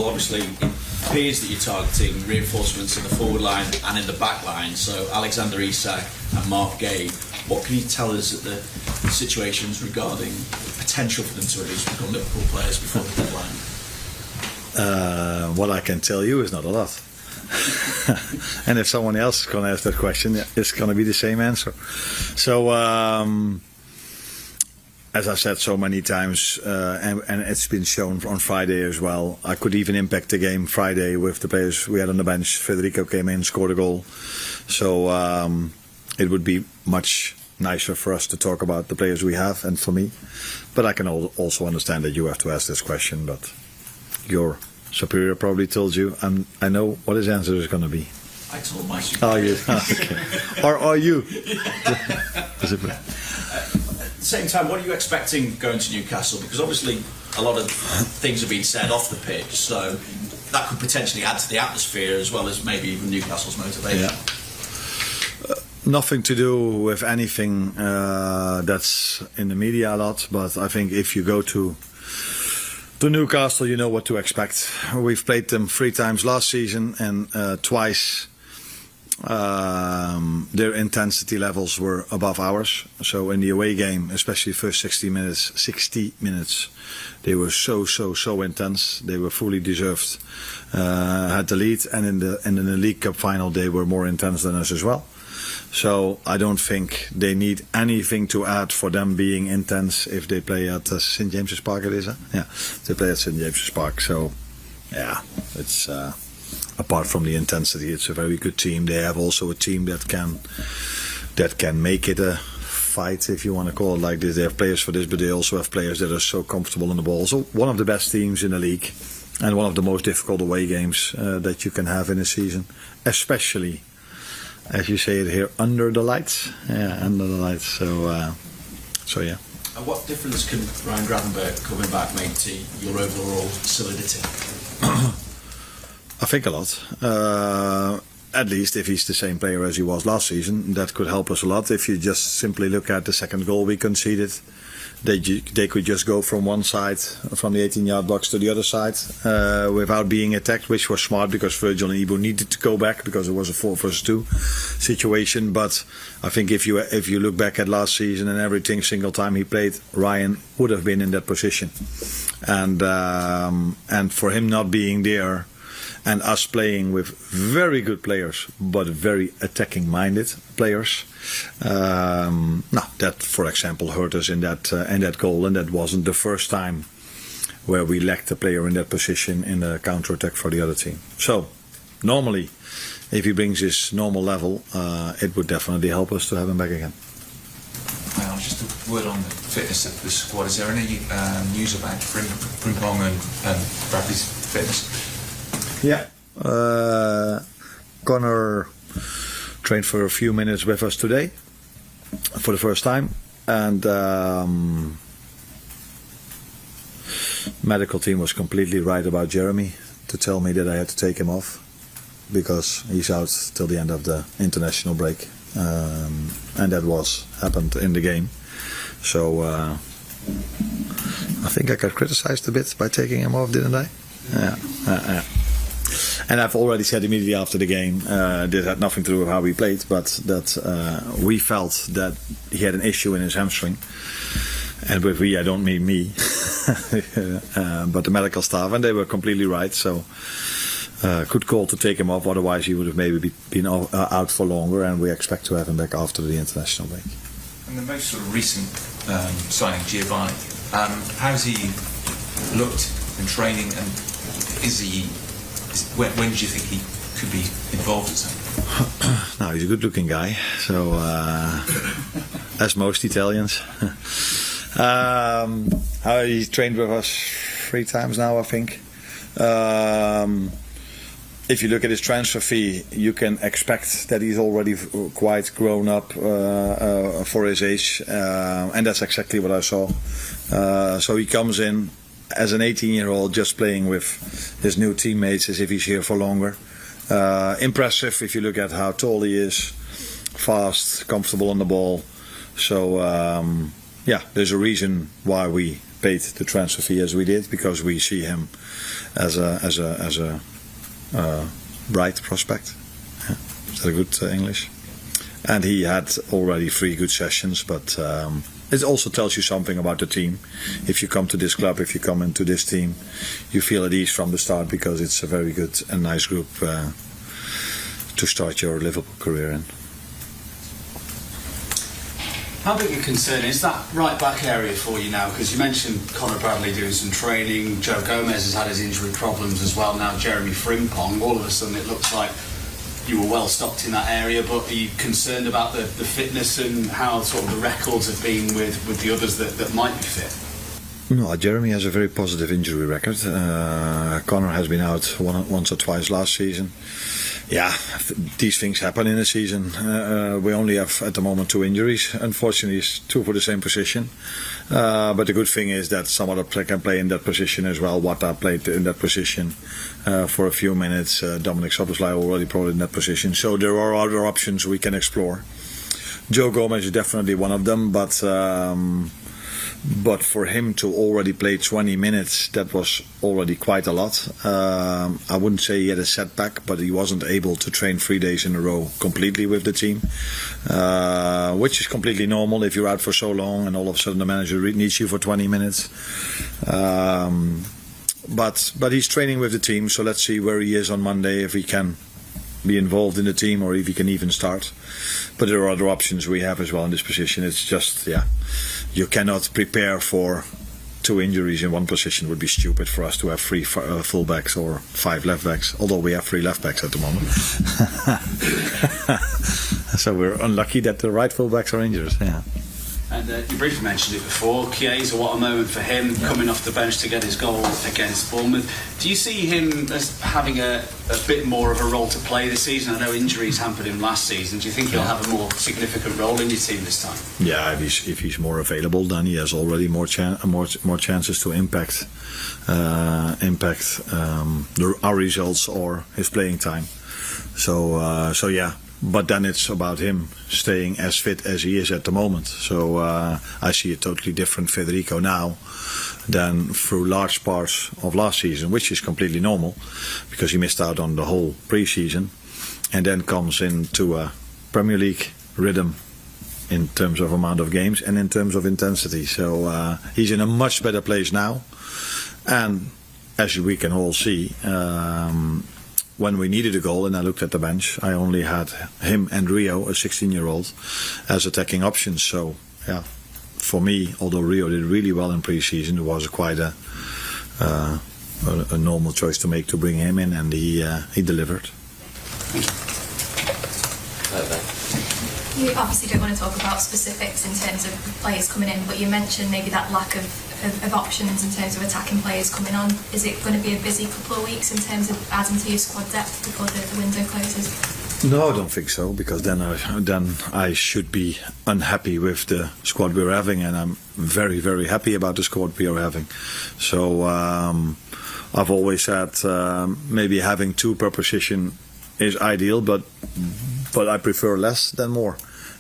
Obviously, it appears that you're targeting reinforcements in the forward line and in the back line. So Alexander Isak and Mark Gay, what can you tell us at the situations regarding potential for them to at least become Liverpool players before the deadline? What I can tell you is not a lot. And if someone else is going to ask that question, it's going to be the same answer. So, as I've said so many times, and it's been shown on Friday as well, I could even impact the game Friday with the players we had on the bench. Federico came in, scored a goal. So it would be much nicer for us to talk about the players we have and for me. But I can also understand that you have to ask this question, but your superior probably told you, and I know what his answer is going to be. I told my superior. Oh, you? Okay. Or are you? At the same time, what are you expecting going to Newcastle? Because obviously a lot of things have been said off the pitch, so that could potentially add to the atmosphere as well as maybe even Newcastle's motivation. Yeah. Nothing to do with anything that's in the media a lot, but I think if you go to Newcastle, you know what to expect. We've played them 3 times last season, and twice their intensity levels were above ours. So in the away game, especially first 60 minutes, they were so intense. They were fully deserved, had the lead, and in the League Cup final they were more intense than us as well. So I don't think they need anything to add for them being intense if they play at St James's Park. It is, huh? Yeah, they play at St James's Park. So yeah, it's apart from the intensity, it's a very good team. They have also a team that can make it a fight, if you want to call it like this. They have players for this, but they also have players that are so comfortable on the ball. So one of the best teams in the league, and one of the most difficult away games that you can have in a season, especially, as you say it here, under the lights. Yeah, under the lights. So yeah. And what difference can Ryan Gravenberch coming back make to your overall solidity? I think a lot. At least if he's the same player as he was last season, that could help us a lot. If you just simply look at the second goal we conceded, they could just go from one side, from the 18-yard box to the other side, without being attacked, which was smart because Virgil and Ibu needed to go back because it was a 4-versus-2 situation. But I think if you look back at last season and everything, single time he played, Ryan would have been in that position, and for him not being there, and us playing with very good players but very attacking-minded players, that, for example, hurt us in that goal, and that wasn't the first time where we lacked a player in that position in the counter-attack for the other team. So, normally, if he brings his normal level, it would definitely help us to have him back again. Just a word on the fitness of the squad. Is there any news about Frimpong and Bradley's fitness? Yeah, Connor trained for a few minutes with us today for the first time, and medical team was completely right about Jeremy to tell me that I had to take him off because he's out till the end of the international break, and that happened in the game. So I think I got criticized a bit by taking him off, didn't I? Yeah. And I've already said immediately after the game, this had nothing to do with how we played, but that we felt that he had an issue in his hamstring. And with we, I don't mean me, but the medical staff, and they were completely right. So good call to take him off, otherwise he would have maybe been out for longer, and we expect to have him back after the international break. And the most sort of recent signing, Giovanni, how's he looked in training, and when do you think he could be involved in something? No, he's a good-looking guy, so as most Italians. He trained with us 3 times now, I think. If you look at his transfer fee, you can expect that he's already quite grown up for his age, and that's exactly what I saw. So he comes in as an 18-year-old, just playing with his new teammates as if he's here for longer. Impressive if you look at how tall he is, fast, comfortable on the ball. So there's a reason why we paid the transfer fee as we did, because we see him as a bright prospect. Yeah. Is that a good English? And he had already 3 good sessions, but it also tells you something about the team. If you come to this club, if you come into this team, you feel at ease from the start, because it's a very good and nice group to start your Liverpool career in. How big a concern is that right back area for you now? Because you mentioned Conor Bradley doing some training, Joe Gomez has had his injury problems as well, now Jeremy Frimpong. All of a sudden it looks like you were well stocked in that area, but are you concerned about the fitness and how sort of the records have been with the others that might be fit? No, Jeremy has a very positive injury record. Conor has been out once or twice last season. Yeah, these things happen in a season. We only have at the moment 2 injuries. Unfortunately, it's 2 for the same position. But the good thing is that some other player can play in that position as well. Wata played in that position for a few minutes. Dominic Szoboszlai already played in that position. So there are other options we can explore. Joe Gomez is definitely one of them, but for him to already play 20 minutes, that was already quite a lot. I wouldn't say he had a setback, but he wasn't able to train 3 days in a row completely with the team, which is completely normal if you're out for so long and all of a sudden the manager needs you for 20 minutes. But he's training with the team, so let's see where he is on Monday, if he can be involved in the team or if he can even start. But there are other options we have as well in this position. It's just, you cannot prepare for 2 injuries in one position. It would be stupid for us to have 3 full-backs or 5 left-backs, although we have 3 left-backs at the moment. So we're unlucky that the right full-backs are injured. Yeah. And you briefly mentioned it before, Chiesa, what a moment for him, coming off the bench to get his goal against Bournemouth. Do you see him as having a bit more of a role to play this season? I know injuries hampered him last season. Do you think he'll have a more significant role in your team this time? Yeah, if he's more available, then he has already more chances to impact our results or his playing time. So yeah. But then it's about him staying as fit as he is at the moment. So I see a totally different Federico now than through large parts of last season, which is completely normal because he missed out on the whole pre-season and then comes into a Premier League rhythm in terms of amount of games and in terms of intensity. So he's in a much better place now. And as we can all see, when we needed a goal and I looked at the bench, I only had him and Rio, a 16-year-old, as attacking options. So, yeah, for me, although Rio did really well in pre-season, it was quite a normal choice to make to bring him in, and he delivered. You obviously don't want to talk about specifics in terms of players coming in, but you mentioned maybe that lack of options in terms of attacking players coming on. Is it going to be a busy couple of weeks in terms of adding to your squad depth before the window closes? No, I don't think so, because then I should be unhappy with the squad we're having, and I'm very, very happy about the squad we are having. So I've always said maybe having 2 per position is ideal, but I prefer less than more,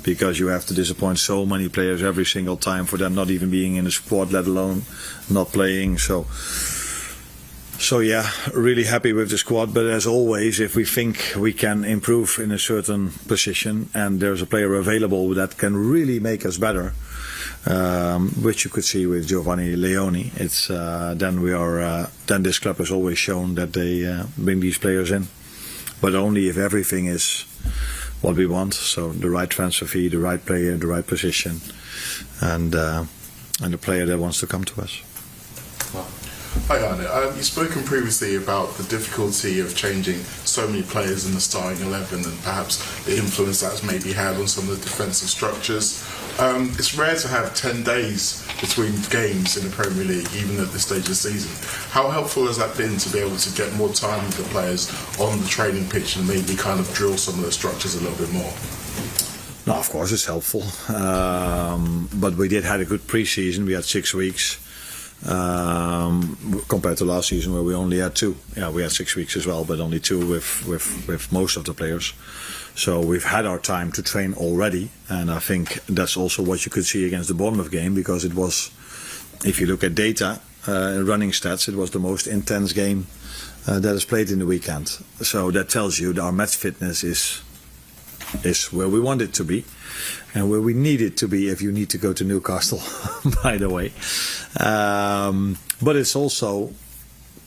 because you have to disappoint so many players every single time for them not even being in the squad, let alone not playing. So yeah, really happy with the squad. But as always, if we think we can improve in a certain position and there's a player available that can really make us better, which you could see with Giovanni Leoni, it's then this club has always shown that they bring these players in, but only if everything is what we want. So the right transfer fee, the right player, the right position, and the player that wants to come to us. Hi Arne, you've spoken previously about the difficulty of changing so many players in the starting 11 and perhaps the influence that's maybe had on some of the defensive structures. It's rare to have 10 days between games in the Premier League, even at this stage of the season. How helpful has that been to be able to get more time with the players on the training pitch and maybe kind of drill some of the structures a little bit more? No, of course it's helpful, but we did have a good pre-season. We had 6 weeks. Compared to last season where we only had 2. Yeah, we had 6 weeks as well, but only 2 with most of the players. So we've had our time to train already, and I think that's also what you could see against the Bournemouth game, because it was if you look at data, running stats, it was the most intense game that is played in the weekend. So that tells you that our match fitness is where we want it to be, and where we need it to be if you need to go to Newcastle, by the way. But it's also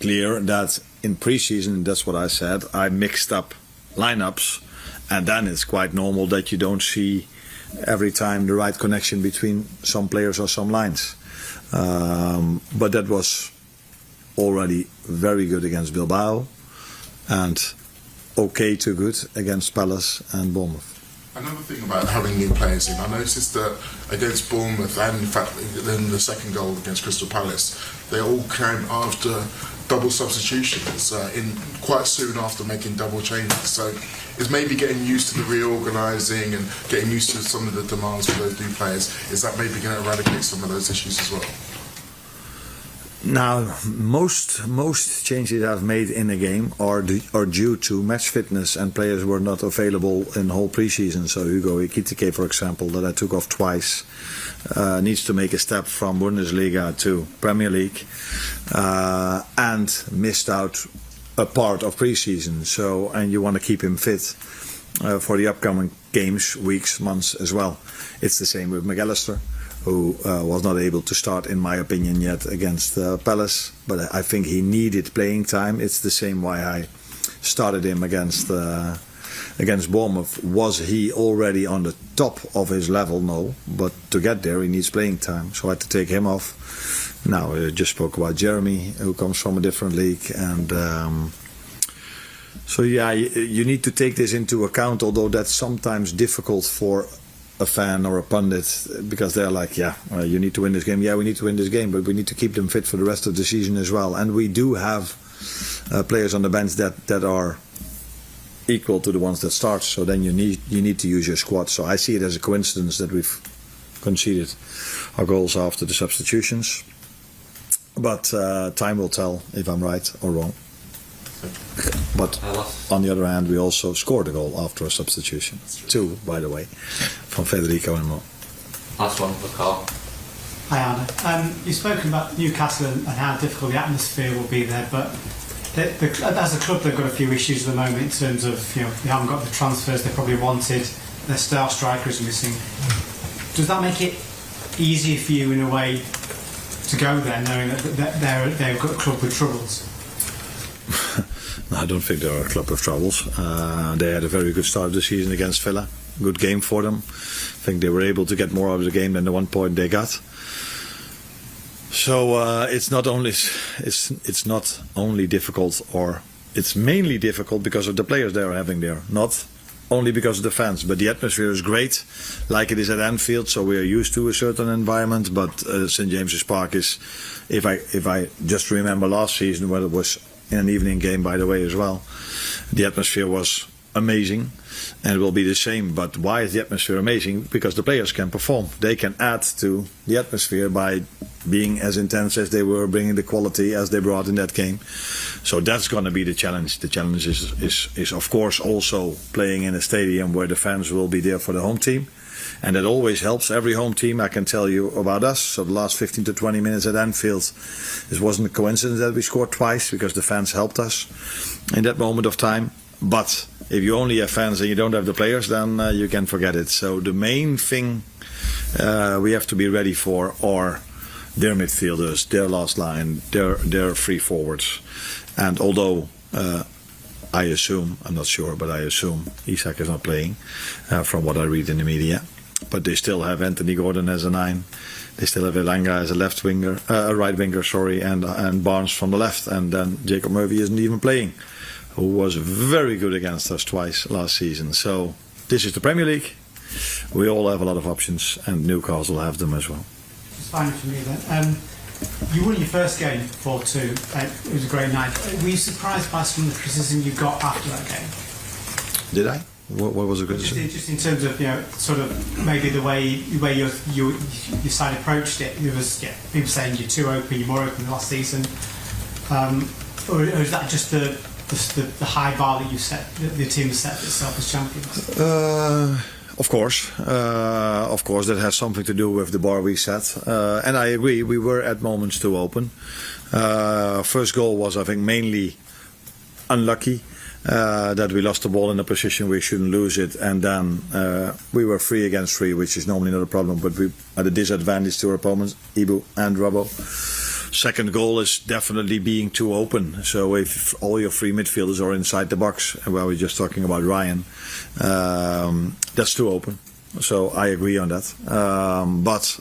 clear that in pre-season, that's what I said, I mixed up lineups, and then it's quite normal that you don't see every time the right connection between some players or some lines. But that was already very good against Bilbao, and okay to good against Palace and Bournemouth. Another thing about having new players in, I noticed that against Bournemouth and in fact in the second goal against Crystal Palace, they all came after double substitutions in quite soon after making double changes. So is maybe getting used to the reorganising and getting used to some of the demands for those new players, is that maybe going to eradicate some of those issues as well? Now, most changes I've made in a game are due to match fitness, and players were not available in the whole pre-season. So Hugo Ekitike, for example, that I took off twice, needs to make a step from Bundesliga to Premier League, and missed out a part of pre-season. So, and you want to keep him fit for the upcoming games, weeks, months as well. It's the same with McAllister, who was not able to start, in my opinion, yet against Palace. But I think he needed playing time. It's the same why I started him against Bournemouth. Was he already on the top of his level? No. But to get there, he needs playing time. So I had to take him off. Now, I just spoke about Jeremy, who comes from a different league. And so, yeah, you need to take this into account, although that's sometimes difficult for a fan or a pundit, because they're like, you need to win this game. Yeah, we need to win this game, but we need to keep them fit for the rest of the season as well. And we do have players on the bench that are equal to the ones that start. So then you need to use your squad. So I see it as a coincidence that we've conceded our goals after the substitutions. But time will tell if I'm right or wrong. But on the other hand, we also scored a goal after a substitution. 2, by the way, from Federico and Mo. Last one for Carl. Hi Arne. You've spoken about Newcastle and how difficult the atmosphere will be there, but as a club they've got a few issues at the moment in terms of, they haven't got the transfers they probably wanted, their star striker is missing. Does that make it easier for you in a way to go there, knowing that they've got a club with troubles? No, I don't think they're a club of troubles. They had a very good start of the season against Villa. Good game for them. I think they were able to get more out of the game than the 1 point they got. So it's not only difficult, or it's mainly difficult because of the players they are having there, not only because of the fans. But the atmosphere is great, like it is at Anfield. So we are used to a certain environment. But St James's Park is, if I just remember last season, when it was in an evening game, by the way, as well, the atmosphere was amazing, and it will be the same. But why is the atmosphere amazing? Because the players can perform. They can add to the atmosphere by being as intense as they were, bringing the quality as they brought in that game. So that's going to be the challenge. The challenge is of course also playing in a stadium where the fans will be there for the home team. And that always helps. Every home team, I can tell you about us. So the last 15 to 20 minutes at Anfield, it wasn't a coincidence that we scored twice, because the fans helped us in that moment of time. But if you only have fans and you don't have the players, then you can forget it. So the main thing we have to be ready for are their midfielders, their last line, their free forwards. And although I assume, I'm not sure, but I assume Isak is not playing, from what I read in the media. But they still have Anthony Gordon as a 9. They still have Elanga as a left winger, right winger, and Barnes from the left. And then Jacob Murphy isn't even playing, who was very good against us twice last season. So this is the Premier League. We all have a lot of options, and Newcastle have them as well. It's fine for me then. You won your first game 4-2. It was a great night. Were you surprised by some of the criticism you got after that game? Did I? What was the criticism? Just in terms of, sort of maybe the way your side approached it. There was people saying you're too open, you're more open than last season, or is that just the high bar that you set, that the team has set for itself as champions? Of course, that has something to do with the bar we set, and I agree. We were at moments too open. First goal was, I think, mainly unlucky that we lost the ball in a position we shouldn't lose it, and then we were 3 against 3, which is normally not a problem, but we had a disadvantage to our opponents, Ibu and Robbo. Second goal is definitely being too open. So if all your 3 midfielders are inside the box, well, we're just talking about Ryan, that's too open. So I agree on that. But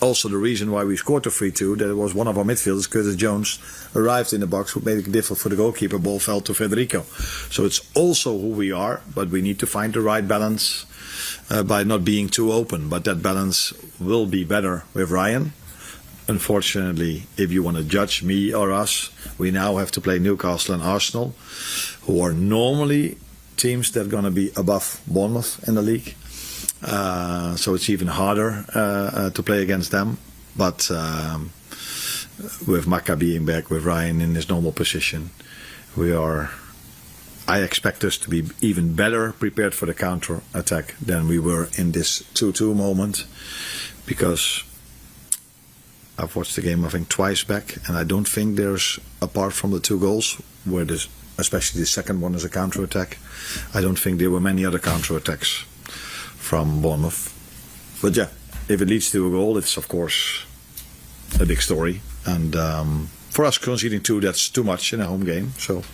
also the reason why we scored the 3-2, that was one of our midfielders, Curtis Jones, arrived in the box, who made it difficult for the goalkeeper. Ball fell to Federico. So it's also who we are, but we need to find the right balance by not being too open. But that balance will be better with Ryan. Unfortunately, if you want to judge me or us, we now have to play Newcastle and Arsenal, who are normally teams that are going to be above Bournemouth in the league. So it's even harder to play against them. But with Maka being back, with Ryan in his normal position, I expect us to be even better prepared for the counter attack than we were in this 2-2 moment, because I've watched the game, I think, twice back, and I don't think there's, apart from the 2 goals, where especially the second one is a counter-attack, I don't think there were many other counter-attacks from Bournemouth. But yeah, if it leads to a goal, it's of course a big story. And for us, conceding 2, that's too much in a home game. So